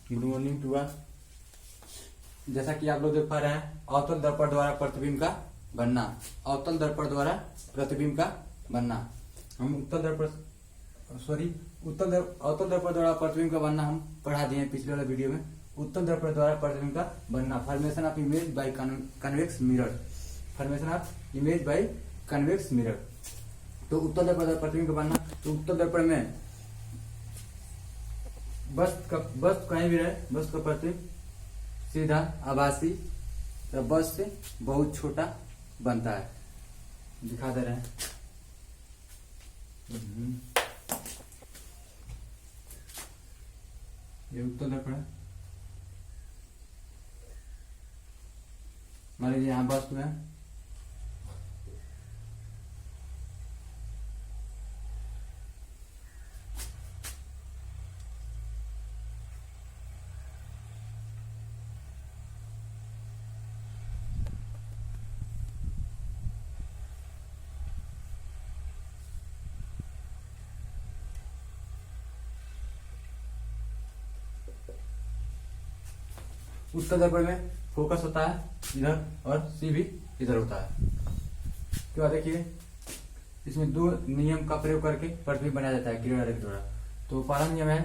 Good morning to all. जैसा कि आप लोग देख पा रहे हैं, अवतल दर्पण द्वारा प्रतिबिंब का बनना। अवतल दर्पण द्वारा प्रतिबिंब का बनना। हम अवतल दर्पण द्वारा प्रतिबिंब का बनना हम पढ़ा दिए पिछले वाले वीडियो में। उत्तल दर्पण द्वारा प्रतिबिंब का बनना, formation of image by convex mirror. Formation of image by convex mirror. तो उत्तल दर्पण द्वारा प्रतिबिंब का बनना, तो उत्तल दर्पण में वस्तु कहीं भी रहे, वस्तु का प्रतिबिंब सीधा आभासी या वस्तु से बहुत छोटा बनता है। दिखा दे रहे हैं। ये उत्तल दर्पण है। मान लीजिए यहाँ वस्तु है, उत्तल दर्पण में फोकस होता है इधर और सी भी इधर होता है। उसके बाद देखिए, इसमें दो नियम का प्रयोग करके प्रतिबिंब बनाया जाता है किरण रेखा द्वारा। तो पहला नियम है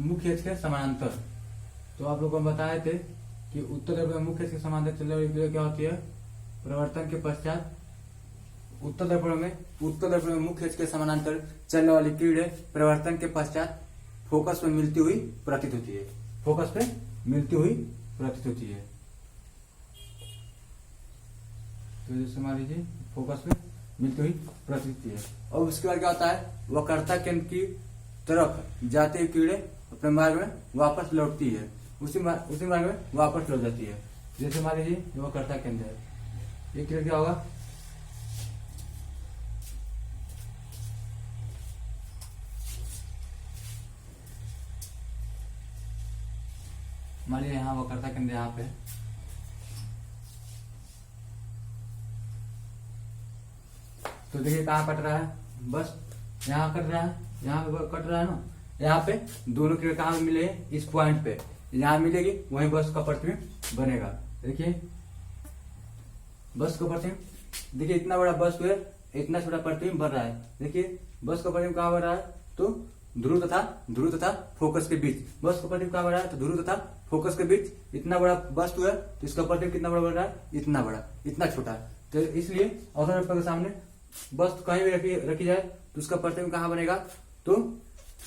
मुख्य अक्ष के समानांतर। तो आप लोगों को बताए थे कि उत्तल दर्पण में मुख्य अक्ष के समानांतर चलने वाली क्रिया क्या होती है? परिवर्तन के पश्चात उत्तल दर्पण में मुख्य अक्ष के समानांतर चलने वाली किरणें परिवर्तन के पश्चात फोकस में मिलती हुई प्रतीत होती है। फोकस पे मिलती हुई प्रतीत होती है। तो जैसे मान लीजिए फोकस में मिलती हुई प्रतीत होती है। और उसके बाद क्या होता है? वक्रता केंद्र की तरफ जाते हुए किरणें अपने मार्ग में वापस लौटती है, उसी मार्ग में वापस लौट जाती है। जैसे मान लीजिए ये वक्रता केंद्र है, ये किरण क्या होगा? मान लीजिए यहाँ वक्रता केंद्र यहाँ पे, तो देखिए कहाँ कट रहा है? बस यहाँ कट रहा है, यहाँ पे कट रहा है ना। यहाँ पे दोनों किरण कहाँ मिले? इस पॉइंट पे यहाँ मिलेगी, वहीं बस का प्रतिबिंब बनेगा। देखिए बस का प्रतिबिंब, देखिए इतना बड़ा बस है, इतना छोटा प्रतिबिंब बन रहा है। देखिए बस का प्रतिबिंब कहाँ बन रहा है? तो ध्रुव तथा फोकस के बीच। बस का प्रतिबिंब कहाँ बन रहा है? तो ध्रुव तथा फोकस के बीच। इतना बड़ा वस्तु है तो इसका प्रतिबिंब कितना बड़ा बन रहा है? इतना बड़ा, इतना छोटा। तो इसलिए अवतल दर्पण के सामने वस्तु कहीं भी रखी जाए तो उसका प्रतिबिंब कहाँ बनेगा? तो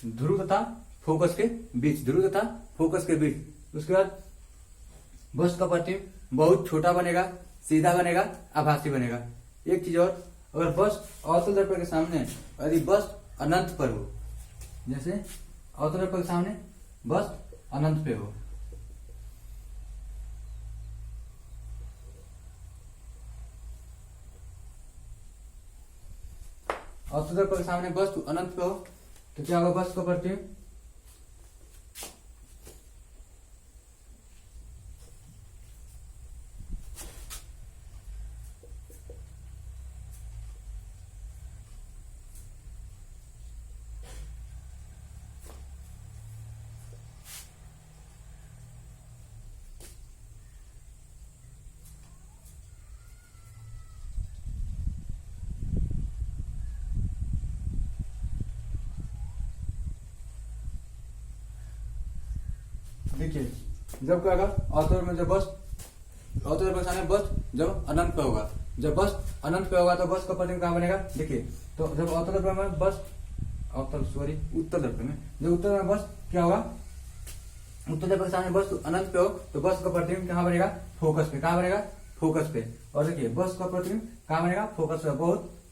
ध्रुव तथा फोकस के बीच, ध्रुव तथा फोकस के बीच। उसके बाद वस्तु का प्रतिबिंब बहुत छोटा बनेगा, सीधा बनेगा, आभासी बनेगा। एक चीज और, अगर वस्तु अवतल दर्पण के सामने यदि वस्तु अनंत पर हो, जैसे अवतल दर्पण के सामने वस्तु अनंत पे हो, अवतल दर्पण के सामने वस्तु अनंत पे हो, तो क्या होगा? वस्तु का प्रतिबिंब देखिए जब क्या होगा? अवतल में जब अवतल दर्पण के सामने वस्तु जब अनंत पे होगा, जब वस्तु अनंत पे होगा तो वस्तु का प्रतिबिंब कहाँ बनेगा? देखिए तो जब अवतल दर्पण में उत्तल दर्पण में जब उत्तल में वस्तु क्या होगा? उत्तल दर्पण के सामने वस्तु अनंत पे हो तो वस्तु का प्रतिबिंब कहाँ बनेगा? फोकस पे। कहाँ बनेगा? फोकस पे। और देखिए वस्तु का प्रतिबिंब कहाँ बनेगा? फोकस पे।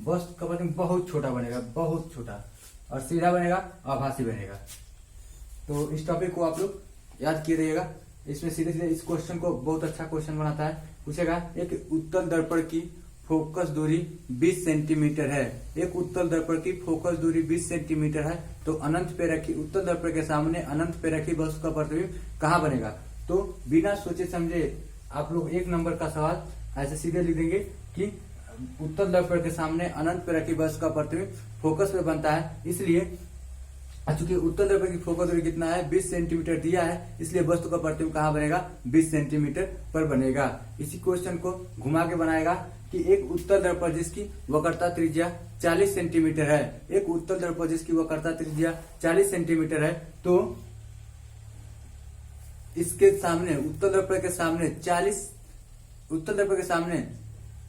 वस्तु का प्रतिबिंब बहुत छोटा बनेगा, बहुत छोटा, और सीधा बनेगा, आभासी बनेगा। तो इस टॉपिक को आप लोग याद किए रहिएगा। इसमें सीधे सीधे इस क्वेश्चन को बहुत अच्छा क्वेश्चन बनाता है। पूछेगा एक उत्तल दर्पण की फोकस दूरी 20 सेंटीमीटर है। एक उत्तल दर्पण की फोकस दूरी 20 सेंटीमीटर है, तो अनंत पे रखी उत्तल दर्पण के सामने अनंत पे रखी वस्तु का प्रतिबिंब कहाँ बनेगा? तो बिना सोचे समझे आप लोग एक नंबर का सवाल ऐसे सीधे लिख देंगे कि उत्तल दर्पण के सामने अनंत पे रखी वस्तु का प्रतिबिंब फोकस पे बनता है, इसलिए चूंकि उत्तल दर्पण की फोकस दूरी कितना है 20 सेंटीमीटर दिया है, इसलिए वस्तु का प्रतिबिंब कहाँ बनेगा 20 सेंटीमीटर पर बनेगा। इसी क्वेश्चन को घुमा के बनाएगा कि एक उत्तल दर्पण जिसकी वक्रता त्रिज्या 40 सेंटीमीटर है, एक उत्तल दर्पण जिसकी वक्रता त्रिज्या 40 सेंटीमीटर है, तो इसके सामने उत्तल दर्पण के सामने 40 उत्तल दर्पण के सामने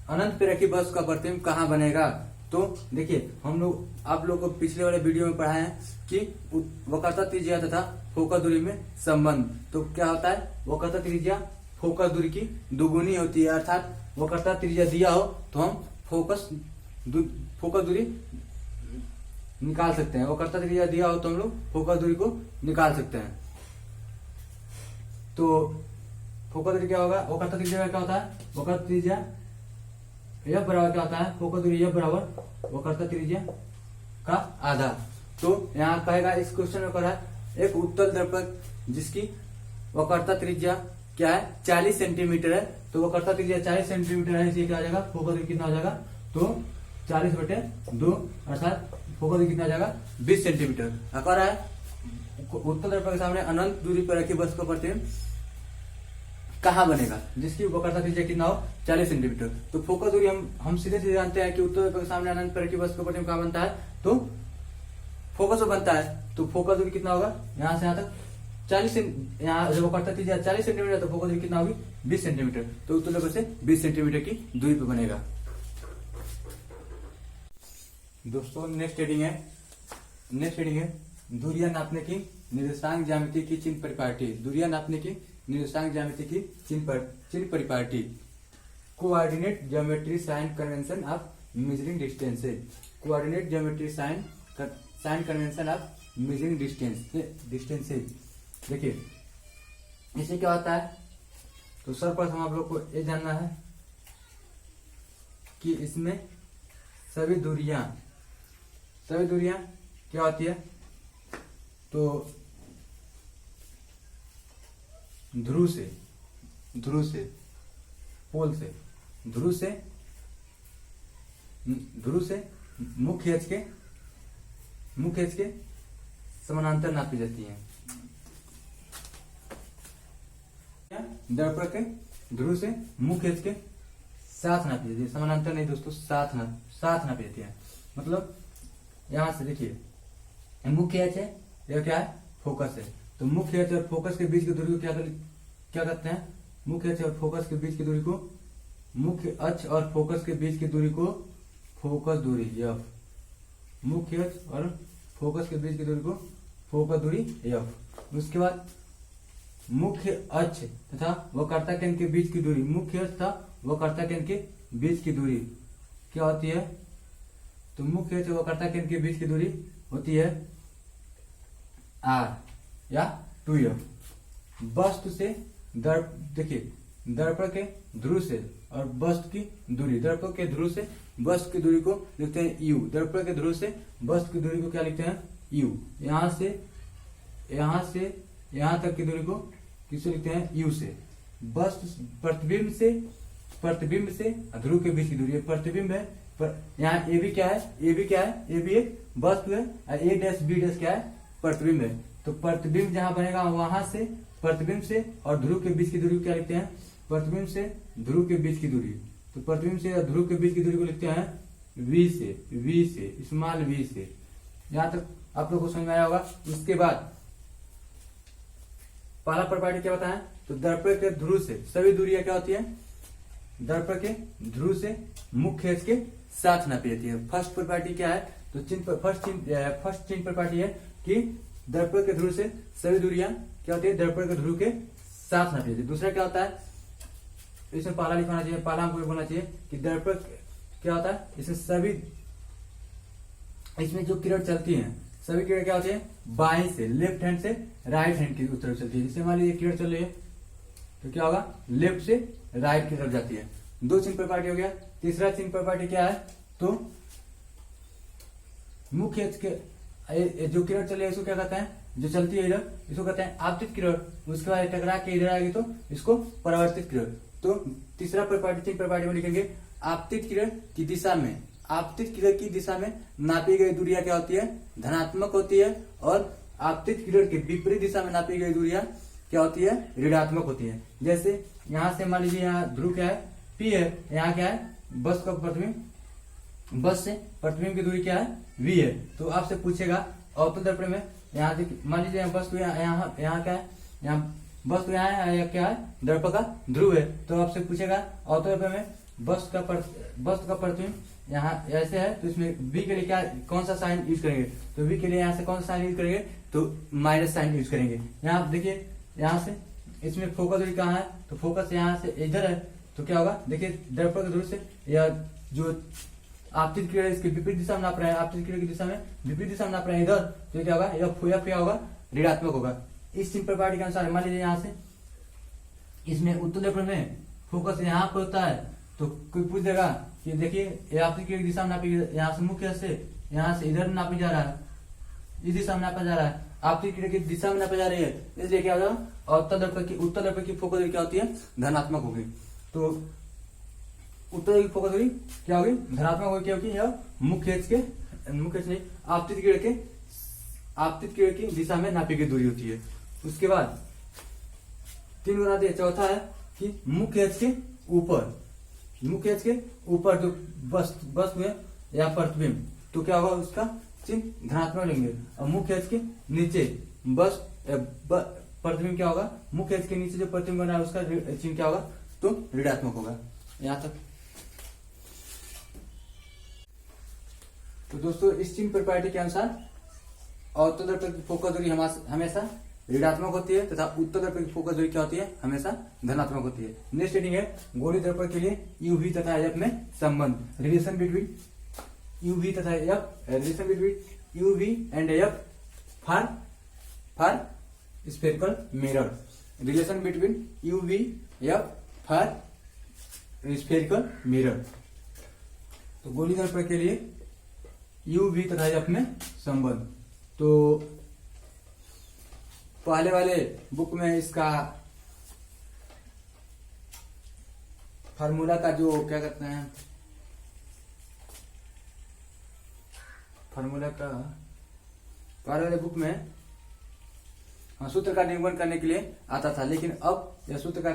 अनंत पे रखी वस्तु का प्रतिबिंब कहाँ बनेगा। तो देखिए हम लोग आप लोग को पिछले वाले वीडियो में पढ़ाए हैं कि वक्रता त्रिज्या तथा फोकस दूरी में संबंध। तो क्या होता है, वक्रता त्रिज्या फोकस दूरी की दुगुनी होती है, अर्थात वक्रता त्रिज्या दिया हो तो हम फोकस दूरी निकाल सकते हैं। वक्रता त्रिज्या दिया हो तो हम लोग फोकस दूरी को निकाल सकते हैं। तो फोकस दूरी क्या होगा, वक्रता त्रिज्या क्या होता है, वक्रता त्रिज्या यह बराबर क्या होता है, फोकस दूरी यह बराबर वक्रता त्रिज्या का आधा। तो यहाँ कहेगा इस क्वेश्चन में कहा एक उत्तल दर्पण जिसकी वक्रता त्रिज्या क्या है 40 सेंटीमीटर है, तो वक्रता त्रिज्या 40 सेंटीमीटर है, इसलिए क्या आ जाएगा फोकस दूरी कितना हो जाएगा, तो 40/2 अर्थात फोकस दूरी कितना आ जाएगा 20 सेंटीमीटर। कह रहा है उत्तल दर्पण के सामने अनंत दूरी पर रखी वस्तु का प्रतिबिंब कहाँ बनेगा जिसकी वक्रता त्रिज्या कितना हो 40 सेंटीमीटर। तो फोकस दूरी हम सीधे सीधे जानते हैं कि उत्तल दर्पण के सामने अनंत पर रखी वस्तु का प्रतिबिंब कहाँ बनता है, तो फोकस बनता है। तो फोकस दूरी कितना होगा, यहाँ से यहाँ तक 40, यहाँ जब वक्रता त्रिज्या 40 सेंटीमीटर तो फोकस दूरी कितना होगी 20 सेंटीमीटर। तो उत्तल दर्पण से 20 सेंटीमीटर की दूरी पर बनेगा। दोस्तों नेक्स्ट हेडिंग है दूरियां नापने की निर्देशांक ज्यामिति की चिन्ह परिपाटी। दूरियां नापने की निर्देशांक ज्यामिति की चिन्ह परिपाटी। Coordinate geometry sign convention of measuring distances. Coordinate geometry sign convention of measuring distances. देखिए इससे क्या होता है, तो सर्वप्रथम आप लोग को ये जानना है कि इसमें सभी दूरियां क्या होती है, तो ध्रुव से मुख्य अक्ष के समानांतर नापी जाती है। दर्पण के ध्रुव से मुख्य अक्ष के साथ नापी जाती है, समानांतर नहीं दोस्तों, साथ नापी जाती है। मतलब यहां से देखिए मुख्य अक्ष है, यह क्या है फोकस है, तो मुख्य अक्ष और फोकस के बीच की दूरी को क्या कहते हैं, मुख्य अक्ष और फोकस के बीच की दूरी को, मुख्य अक्ष और फोकस के बीच की दूरी को फोकस दूरी एफ। मुख्य अक्ष और फोकस के बीच की दूरी को फोकस दूरी एफ। उसके बाद मुख्य अक्ष तथा वक्रता केंद्र के बीच की दूरी, मुख्य अक्ष तथा वक्रता केंद्र के बीच की दूरी क्या होती है, तो मुख्य अक्ष और वक्रता केंद्र के बीच की दूरी होती है r या 2f। वस्तु से देखिए दर्पण के ध्रुव से और वस्तु की दूरी, दर्पण के ध्रुव से वस्तु की दूरी को लिखते हैं u। दर्पण के ध्रुव से वस्तु की दूरी को क्या लिखते हैं u। यहां से यहां तक की दूरी को किससे लिखते हैं u से। वस्तु प्रतिबिंब से ध्रुव के बीच की दूरी, प्रतिबिंब है पर यहाँ ए भी क्या है, ए भी एक वस्तु है और a डैश b डैश क्या है प्रतिबिंब है। तो प्रतिबिंब जहां बनेगा वहां से प्रतिबिंब से और ध्रुव के बीच की दूरी को क्या लिखते हैं, प्रतिबिंब से ध्रुव के बीच की दूरी। तो प्रतिबिंब से ध्रुव के बीच की दूरी को लिखते हैं v से स्मॉल v से। यहां तक आप लोग को समझ में आया होगा। उसके बाद पहला प्रॉपर्टी क्या बताएं, तो दर्पण के ध्रुव से सभी दूरियां क्या होती है, दर्पण के ध्रुव से मुख्य अक्ष के साथ नापी जाती है। फर्स्ट प्रॉपर्टी क्या है, तो फर्स्ट चिन्ह प्रॉपर्टी है कि दर्पण के ध्रुव से सभी दूरियां क्या होती है, दर्पण के ध्रुव के साथ नापी जाती है। दूसरा क्या होता है, इसमें पहला लिखना चाहिए, पहला हमको बोलना चाहिए कि दर्पण क्या होता है, इसमें जो किरण चलती है सभी किरण क्या होती है बाएं से, लेफ्ट हैंड से राइट हैंड की तरफ चलती है। जैसे मान लीजिए किरण चल रही है तो क्या होगा, लेफ्ट से राइट की तरफ जाती है। दो चिन्ह प्रॉपर्टी हो गया। तीसरा चिन्ह प्रॉपर्टी क्या है, तो मुख्य अक्ष के जो किरण चले इसको क्या कहते हैं, जो चलती है इधर इसको कहते हैं आपतित किरण। उसके बाद टकरा के इधर आएगी तो इसको परावर्तित किरण। तो तीसरा प्रॉपर्टी चिन्ह प्रॉपर्टी में लिखेंगे आपतित किरण की दिशा में आपतित किरण की दिशा में नापी गई दूरियां क्या होती है, धनात्मक होती है, और आपतित किरण के विपरीत दिशा में नापी गई दूरियां क्या होती है, ऋणात्मक होती है। जैसे यहाँ से मान लीजिए यहाँ ध्रुव क्या है, P है, यहाँ क्या है, बस का प्रतिबिंब, बस से प्रतिबिंब की दूरी क्या है, V है। तो आपसे पूछेगा अवतल दर्पण में, यहाँ देखिए मान लीजिए बस तो यहाँ क्या है, यहाँ बस तो यहाँ है, या क्या है, दर्पण का ध्रुव है। तो आपसे पूछेगा अवतल दर्पण में बस का प्रतिबिंब यहाँ ऐसे है, तो इसमें V के लिए क्या, कौन सा साइन यूज करेंगे, तो V के लिए यहाँ से कौन सा साइन यूज करेंगे, तो माइनस साइन यूज करेंगे। यहाँ देखिए यहाँ से इसमें फोकस दूरी कहाँ है, तो फोकस यहाँ से इधर है, तो क्या होगा, देखिए दर्पण के दूरी से या जो आपतित किरण इसके विपरीत दिशा में नाप रहे हैं, आपतित किरण की दिशा में विपरीत दिशा में नाप रहे हैं इधर, तो क्या होगा, यह क्या होगा, ऋणात्मक होगा। इस सिंपल प्रॉपर्टी के अनुसार मान लीजिए यहाँ से इसमें उत्तल दर्पण में फोकस यहाँ पर होता है, तो कोई पूछ देगा कि देखिए आपतित किरण की दिशा में नापी, यहाँ से मुख्य से यहाँ से इधर नापी जा रहा है, इस दिशा में नापा जा रहा है, आपतित किरण की दिशा में नापा जा रही है, इसलिए क्या होगा, उत्तल दर्पण की फोकस दूरी क्या होती है, धनात्मक होगी। तो उत्तल दर्पण की फोकस दूरी क्या होगी, धनात्मक होगी, क्योंकि यह मुख्य से आपतित किरण की दिशा में नापी गई दूरी होती है। उसके बाद 3 गुना दिया, चौथा है कि मुख्य अक्ष के ऊपर जो वस्तु है या प्रतिबिंब, तो क्या होगा, उसका चिन्ह धनात्मक लेंगे, और मुख्य अक्ष के नीचे प्रतिबिंब क्या होगा, मुख्य अक्ष के नीचे जो प्रतिबिंब बना है उसका चिन्ह क्या होगा, तो ऋणात्मक होगा। यहाँ तक तो दोस्तों इस चिन्ह प्रॉपर्टी के अनुसार अवतल दर्पण की फोकस दूरी हमेशा ऋणात्मक होती है, तथा उत्तल दर्पण की फोकस दूरी क्या होती है, हमेशा धनात्मक होती है। नेक्स्ट रीडिंग है गोलीय दर्पण के लिए यूवी तथा एफ में संबंध, रिलेशन बिटवीन यूवी तथा F, relation between UV and F for spherical mirror, relation between UV F for spherical mirror. तो गोलीय दर्पण के लिए यूवी तथा एफ में संबंध, तो पहले वाले बुक में इसका फार्मूला का जो क्या कहते हैं, फार्मूला का पहले वाले बुक में सूत्र का निगमन करने के लिए आता था, लेकिन अब यह सूत्र का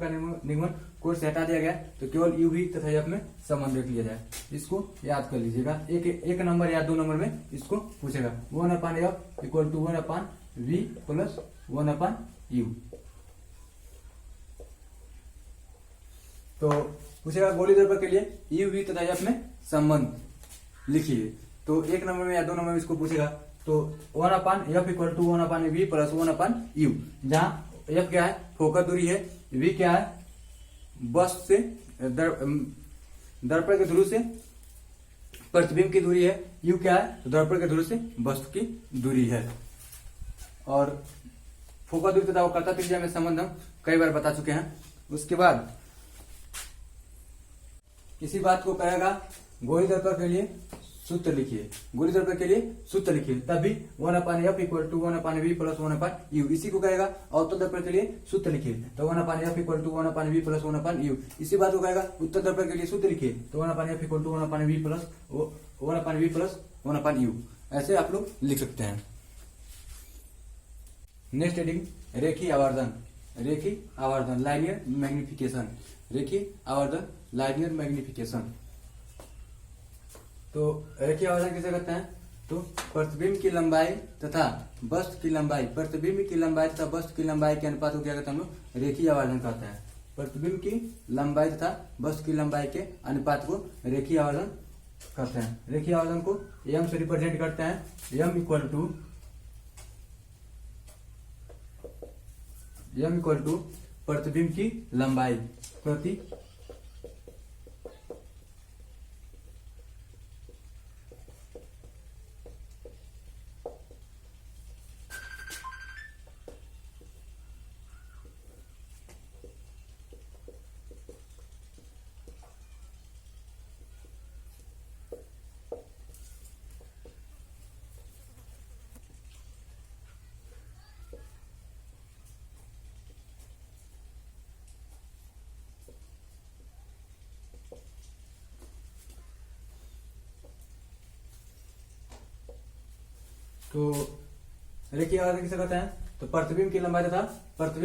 निगमन कोर्स से हटा दिया गया, तो केवल यूवी तथा एफ में संबंध देख लिया जाए। इसको याद कर लीजिएगा, एक नंबर या 2 नंबर में इसको पूछेगा, 1/f equal to 1/v plus 1/u। तो पूछेगा गोलीय दर्पण के लिए यूवी तथा एफ में संबंध लिखिए, तो 1 नंबर में या 2 नंबर में इसको पूछेगा, तो 1/f equal to 1/v plus 1/u, जहां f क्या है, फोकस दूरी है, v क्या है, बस से दर्पण के ध्रुव से प्रतिबिंब की दूरी है, u क्या है, तो दर्पण के ध्रुव से वस्तु की दूरी है। और फोकस दूरी तथा वक्रता त्रिज्या में संबंध हम कई बार बता चुके हैं। उसके बाद इसी बात को कहेगा गोलीय दर्पण के लिए सूत्र लिखिए, गोलीय दर्पण के लिए सूत्र लिखिए, तभी 1/f equal to 1/v plus 1/u। इसी को कहेगा अवतल दर्पण के लिए सूत्र लिखिए, तो 1/f equal to 1/v plus 1/u। इसी बात को कहेगा उत्तल दर्पण के लिए सूत्र लिखिए, तो 1/f equal to 1/v plus 1/u। ऐसे आप लोग लिख सकते हैं। नेक्स्ट हेडिंग रेखीय आवर्धन, लाइनियर मैग्निफिकेशन, रेखीय आवर्धन लाइनियर मैग्निफिकेशन। तो रेखीय आवर्धन किसे कहते हैं, तो प्रतिबिंब की लंबाई तथा वस्तु की लंबाई, प्रतिबिंब की लंबाई तथा वस्तु की लंबाई के अनुपात को क्या कहते हैं हम लोग, रेखीय आवर्धन कहते हैं। प्रतिबिंब की लंबाई तथा वस्तु की लंबाई के अनुपात को रेखीय आवर्धन कहते हैं। रेखीय आवर्धन को m से रिप्रेजेंट करते हैं, m इक्वल टू प्रतिबिंब की लंबाई प्रति तो रेखीय आवर्धन किसे कहते हैं? तो प्रतिबिंब की लंबाई तथा वस्तु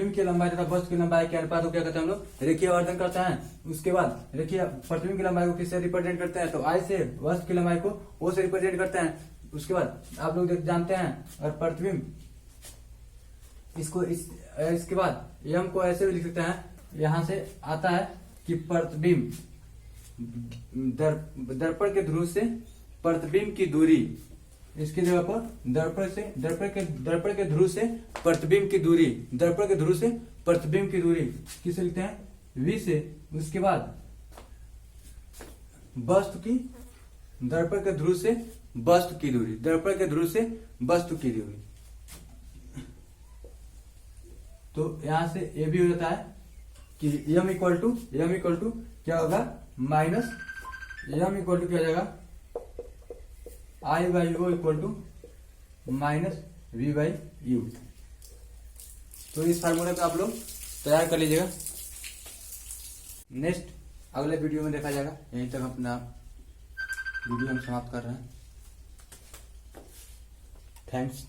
की लंबाई के अनुपात को क्या कहते हैं हम लोग? रेखीय आवर्धन करते हैं। उसके बाद रेखीय प्रतिबिंब की लंबाई को किससे रिप्रेजेंट करते हैं? तो आई से, वस्तु की लंबाई को ओ से रिप्रेजेंट करते हैं। उसके बाद आप लोग जानते हैं, और प्रतिबिंब इसको इसके बाद एम को ऐसे भी लिख सकते हैं, यहां से आता है कि प्रतिबिंब दर्पण के ध्रुव से प्रतिबिंब की दूरी, इसकी जगह पर दर्पण के ध्रुव से प्रतिबिंब की दूरी, दर्पण के ध्रुव से प्रतिबिंब की दूरी किसे लिखते हैं? v से। उसके बाद वस्तु की, दर्पण के ध्रुव से वस्तु की दूरी, दर्पण के ध्रुव से वस्तु की दूरी। तो यहां से ये भी हो जाता है कि m इक्वल टू क्या होगा? माइनस m इक्वल टू क्या हो जाएगा? I by O equal to minus v by u. तो इस फार्मूले को आप लोग तैयार कर लीजिएगा। नेक्स्ट अगले वीडियो में देखा जाएगा। यहीं तक अपना वीडियो हम समाप्त कर रहे हैं। थैंक्स।